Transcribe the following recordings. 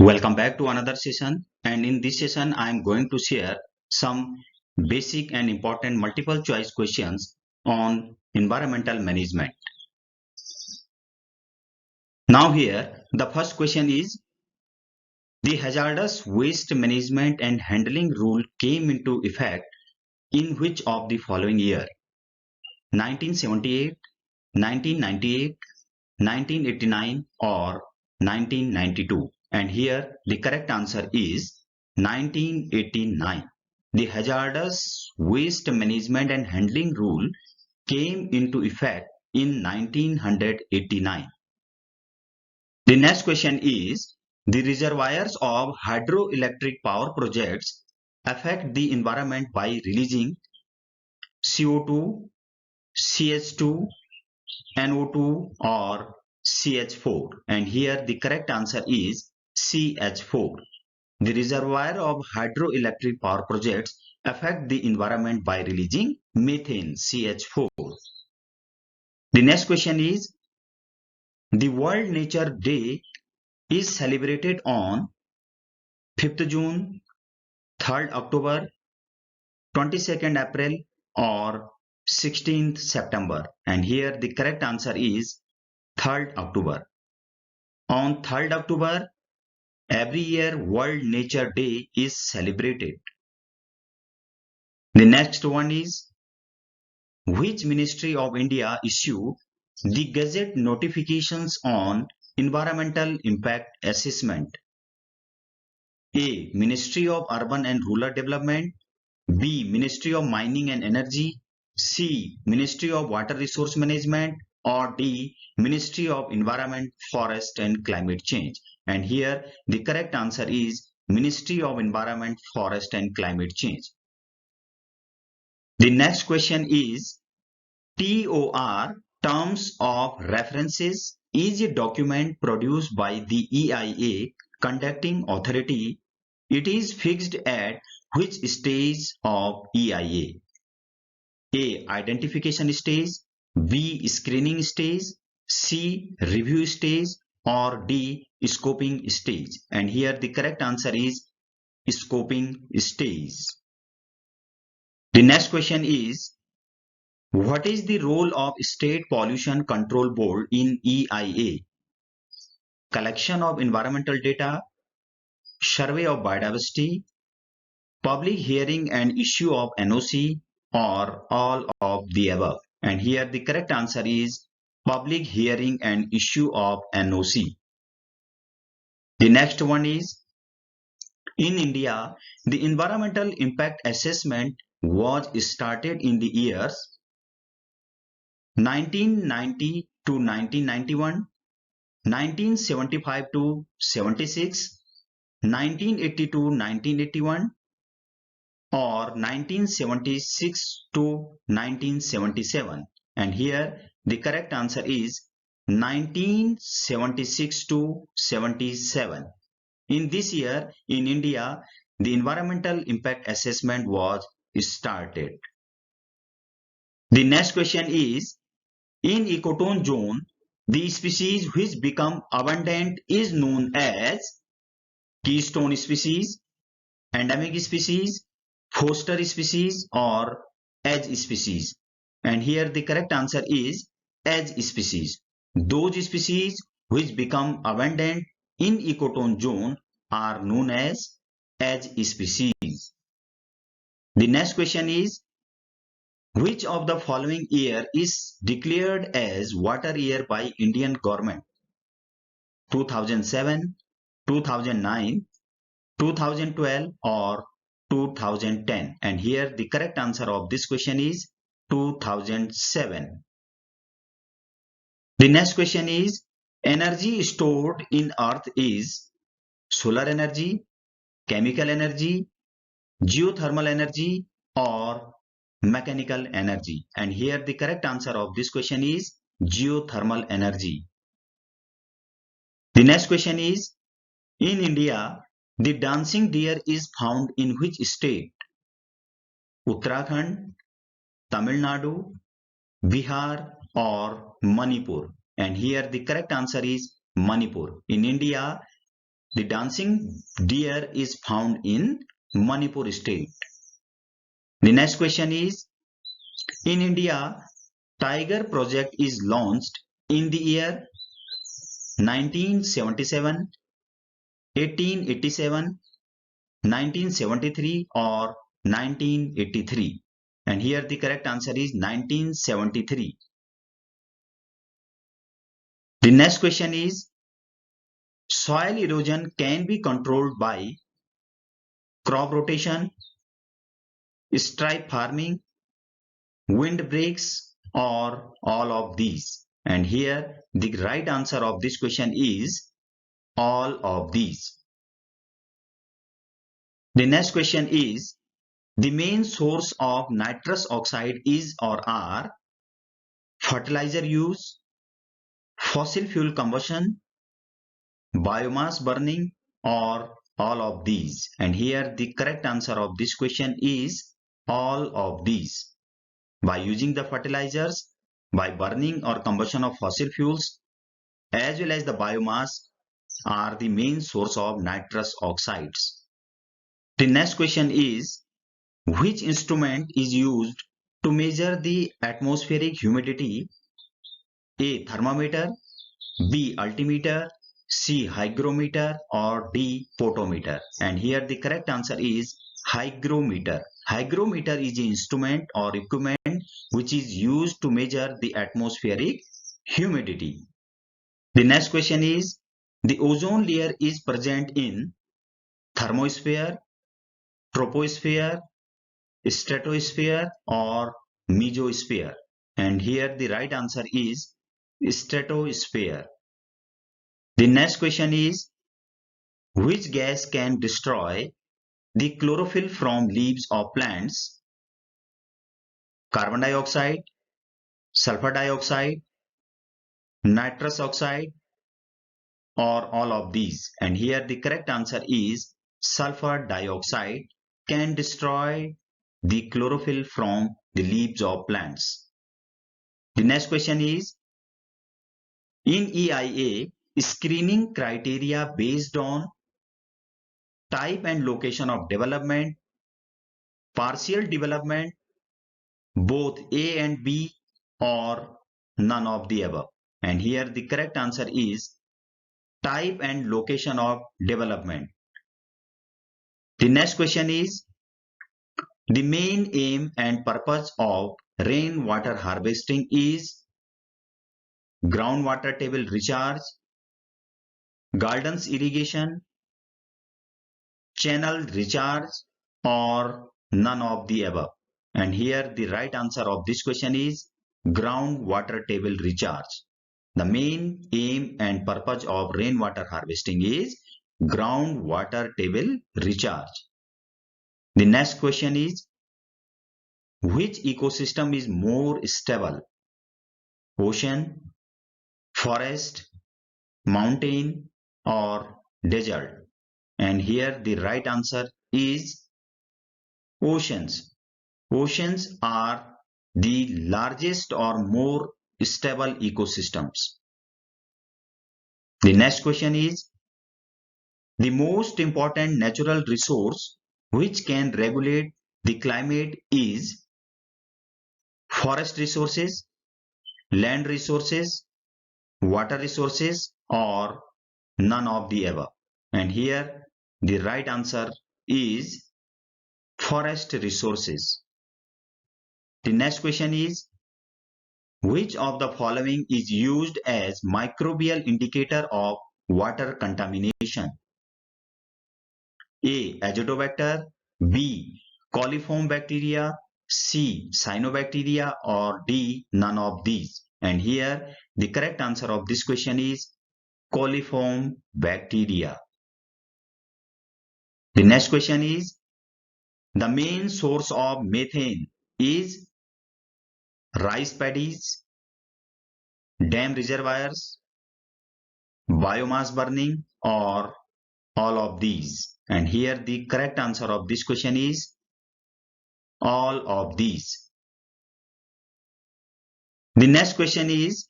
Welcome back to another session, and in this session I am going to share some basic and important multiple choice questions on environmental management. Now here the first question is, the hazardous waste management and handling rule came into effect in which of the following year? 1978, 1998, 1989 or 1992? And here the correct answer is 1989. The Hazardous Waste Management and Handling Rule came into effect in 1989. The next question is, the reservoirs of hydroelectric power projects affect the environment by releasing CO2, CH2, NO2 or CH4? And here the correct answer is CH4. The reservoir of hydroelectric power projects affect the environment by releasing methane, CH4. The next question is, the World Nature Day is celebrated on 5th June, 3rd October, 22nd April or 16th September. And here the correct answer is 3rd October. On 3rd October, every year World Nature Day is celebrated. The next one is, which Ministry of India issue the Gazette notifications on environmental impact assessment? A. Ministry of Urban and Rural Development. B. Ministry of Mining and Energy. C. Ministry of Water Resource Management. Or D. Ministry of Environment, Forest and Climate Change. And here the correct answer is Ministry of Environment, Forest and Climate Change. The next question is, TOR, Terms of References, is a document produced by the EIA conducting authority. It is fixed at which stage of EIA? A. Identification stage, B. Screening stage, C. Review stage or D. Scoping stage. And here the correct answer is scoping stage. The next question is, what is the role of State Pollution Control Board in EIA? Collection of environmental data, survey of biodiversity, public hearing and issue of NOC, or all of the above? And here the correct answer is public hearing and issue of NOC. The next one is, in India, the environmental impact assessment was started in the years 1990 to 1991, 1975 to 76, 1980 to 1981, or 1976 to 1977. And here the correct answer is 1976 to 77. In this year in India, the environmental impact assessment was started. The next question is, in ecotone zone, the species which become abundant is known as keystone species, endemic species, foster species or edge species. And here the correct answer is edge species. Those species which become abundant in ecotone zone are known as edge species. The next question is, which of the following year is declared as water year by Indian government? 2007, 2009, 2012 or 2010? And here the correct answer of this question is 2007. The next question is, energy stored in earth is solar energy, chemical energy, geothermal energy or mechanical energy? And here the correct answer of this question is geothermal energy. The next question is, in India, the dancing deer is found in which state? Uttarakhand, Tamil Nadu, Bihar or Manipur? And here the correct answer is Manipur. In India, The dancing deer is found in Manipur state. The next question is, in India, Tiger project is launched in the year 1977, 1887, 1973 or 1983. And here the correct answer is 1973. The next question is, soil erosion can be controlled by crop rotation, stripe farming, windbreaks or all of these. And here the right answer of this question is all of these. The next question is, the main source of nitrous oxide is or are fertilizer use, fossil fuel combustion, biomass burning or all of these. And here the correct answer of this question is all of these. By using the fertilizers, by burning or combustion of fossil fuels, as well as the biomass are the main source of nitrous oxides. The next question is, which instrument is used to measure the atmospheric humidity? A. Thermometer, B. Altimeter, C. Hygrometer or D. Photometer. And here the correct answer is hygrometer. Hygrometer is an instrument or equipment which is used to measure the atmospheric humidity. The next question is, the ozone layer is present in thermosphere, troposphere, stratosphere or mesosphere. And here the right answer is stratosphere. The next question is, which gas can destroy the chlorophyll from leaves of plants? Carbon dioxide, sulfur dioxide, nitrous oxide or all of these. And here the correct answer is sulfur dioxide can destroy the chlorophyll from the leaves of plants. The next question is, in EIA, screening criteria based on type and location of development, partial development, both A and B or none of the above. And here the correct answer is type and location of development. The next question is, the main aim and purpose of rainwater harvesting is groundwater table recharge, gardens irrigation, channel recharge or none of the above. And here the right answer of this question is groundwater table recharge. The main aim and purpose of rainwater harvesting is groundwater table recharge. The next question is, which ecosystem is more stable? Ocean, forest, mountain or desert? And here the right answer is oceans. Oceans are the largest or more stable ecosystems. The next question is, the most important natural resource which can regulate the climate is forest resources, land resources, water resources or none of the above. And here the right answer is forest resources. The next question is, which of the following is used as microbial indicator of water contamination? A. Azotobacter, B. Coliform bacteria, C. Cyanobacteria or D. None of these. And here the correct answer of this question is coliform bacteria. The next question is, the main source of methane is rice paddies, dam reservoirs, biomass burning or all of these. And here the correct answer of this question is all of these. The next question is,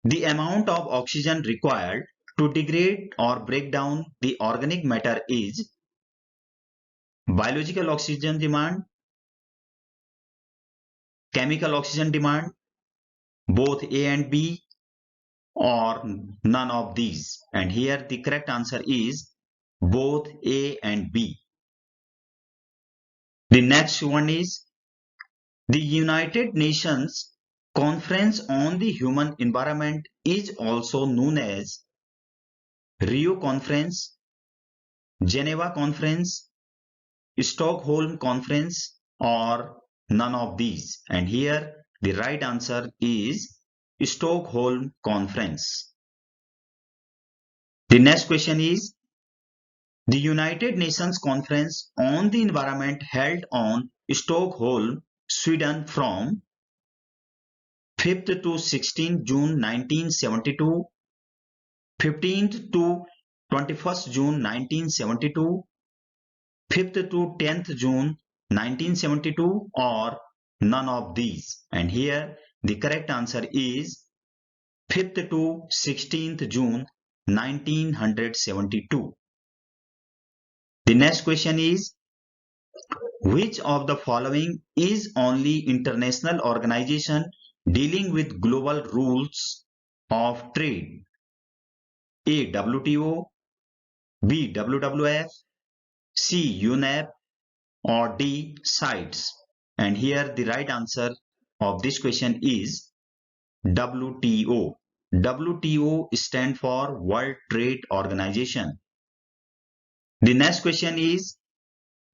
the amount of oxygen required to degrade or break down the organic matter is biological oxygen demand, chemical oxygen demand, both A and B, or none of these. And here the correct answer is both A and B. The next one is the United Nations Conference on the Human Environment is also known as Rio Conference, Geneva Conference, Stockholm Conference, or none of these. And here the right answer is Stockholm Conference. The next question is the United Nations Conference on the Environment held on Stockholm, Sweden from 5th to 16th June 1972, 15th to 21st June 1972, 5th to 10th June 1972, or none of these. And here the correct answer is 5th to 16th June 1972. The next question is which of the following is only international organization dealing with global rules of trade? A. WTO, B. WWF, C. UNEP, or D. CITES? And here the right answer of this question is WTO. WTO stands for World Trade Organization. The next question is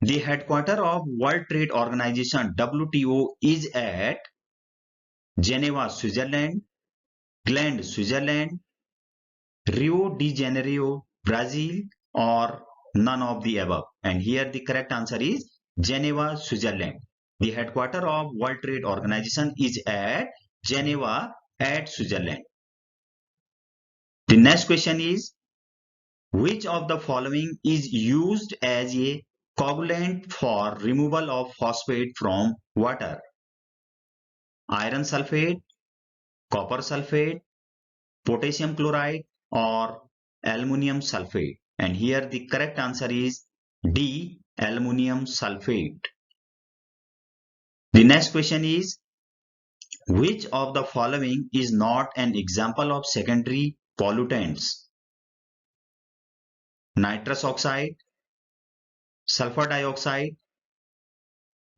the headquarters of World Trade Organization WTO is at Geneva, Switzerland, Gland, Switzerland, Rio de Janeiro, Brazil, or none of the above. And here the correct answer is Geneva, Switzerland. The headquarters of World Trade Organization is at Geneva at Switzerland. The next question is which of the following is used as a coagulant for removal of phosphate from water? Iron sulfate, copper sulfate, potassium chloride, or aluminum sulfate? And here the correct answer is D. Aluminum sulfate. The next question is which of the following is not an example of secondary pollutants? Nitrous oxide, sulfur dioxide,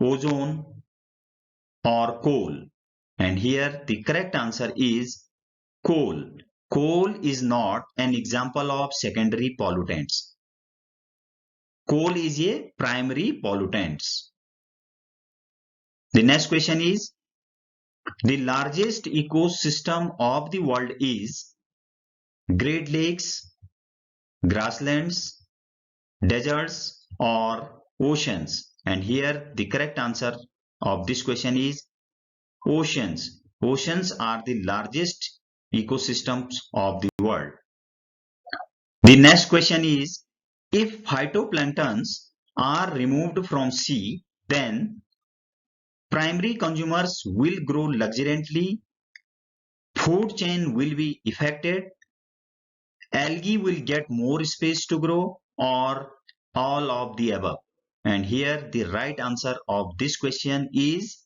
ozone, or coal? And here the correct answer is coal. Coal is not an example of secondary pollutants. Coal is a primary pollutant. The next question is the largest ecosystem of the world is Great Lakes, grasslands, deserts, or oceans? And here the correct answer of this question is oceans. Oceans are the largest ecosystems of the world. The next question is if phytoplanktons are removed from sea, then primary consumers will grow luxuriantly, food chain will be affected, algae will get more space to grow, or all of the above. And here the right answer of this question is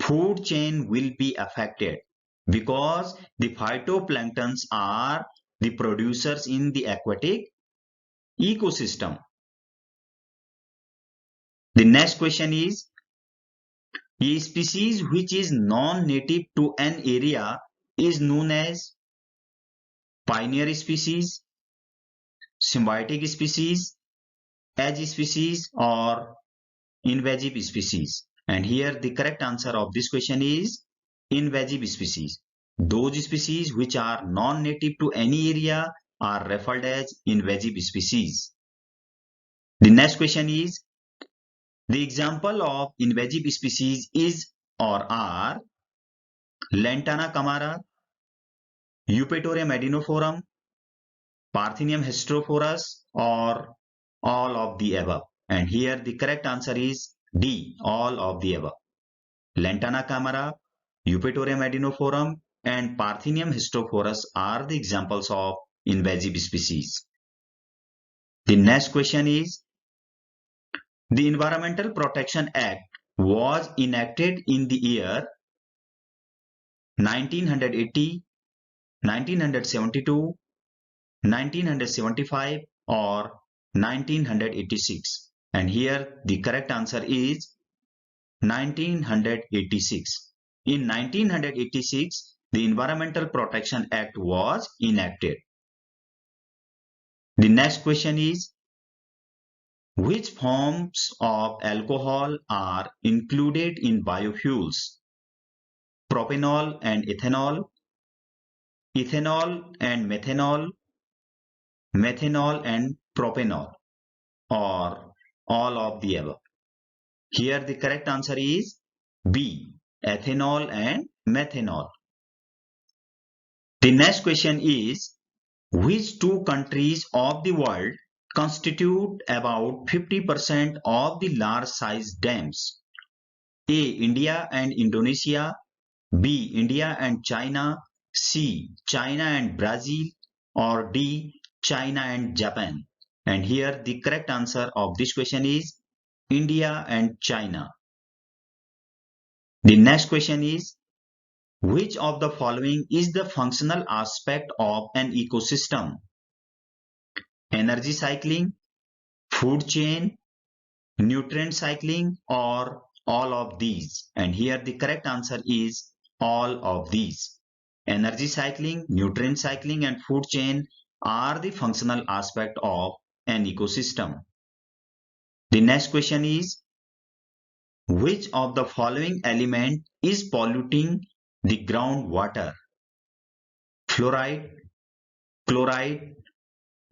food chain will be affected because the phytoplanktons are the producers in the aquatic ecosystem. The next question is a species which is non-native to an area is known as pioneer species, symbiotic species, edge species, or invasive species? And here the correct answer of this question is invasive species. Those species which are non-native to any area are referred as invasive species. The next question is the example of invasive species is or are Lantana camara, Eupatorium adenoforum, Parthenium hysterophorus, or all of the above? And here the correct answer is D. All of the above. Lantana camara, Eupatorium adenoforum, and Parthenium hysterophorus are the examples of invasive species. The next question is, the Environmental Protection Act was enacted in the year 1980, 1972, 1975 or 1986, and here the correct answer is 1986. In 1986, the Environmental Protection Act was enacted. The next question is, which forms of alcohol are included in biofuels? Propanol and ethanol, ethanol and methanol, methanol and propanol, or all of the above? Here the correct answer is B, ethanol and methanol. The next question is, which two countries of the world constitute about 50% of the large-sized dams? A, India and Indonesia, B, India and China, C, China and Brazil, or D, China and Japan? And here the correct answer of this question is India and China. The next question is, which of the following is the functional aspect of an ecosystem? Energy cycling, food chain, nutrient cycling, or all of these? And here the correct answer is all of these. Energy cycling, nutrient cycling, and food chain are the functional aspect of an ecosystem. The next question is, which of the following element is polluting the groundwater? Fluoride, chloride,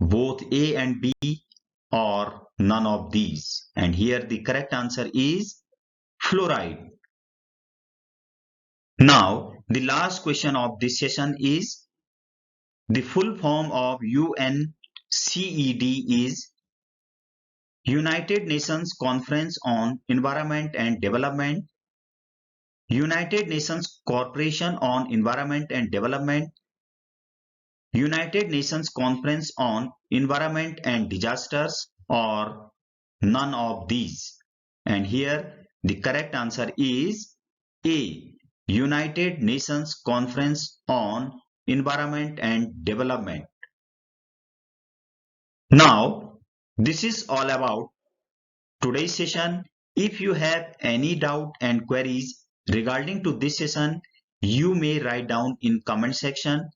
both A and B, or none of these? And here the correct answer is fluoride. Now, the last question of this session is, the full form of UNCED is United Nations Conference on Environment and Development, United Nations Corporation on Environment and Development, United Nations Conference on Environment and Disasters, or none of these? And here the correct answer is A, United Nations Conference on Environment and Development. Now, this is all about today's session. If you have any doubt and queries regarding to this session, you may write down in comment section.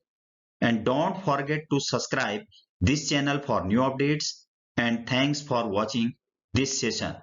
And don't forget to subscribe this channel for new updates. And thanks for watching this session.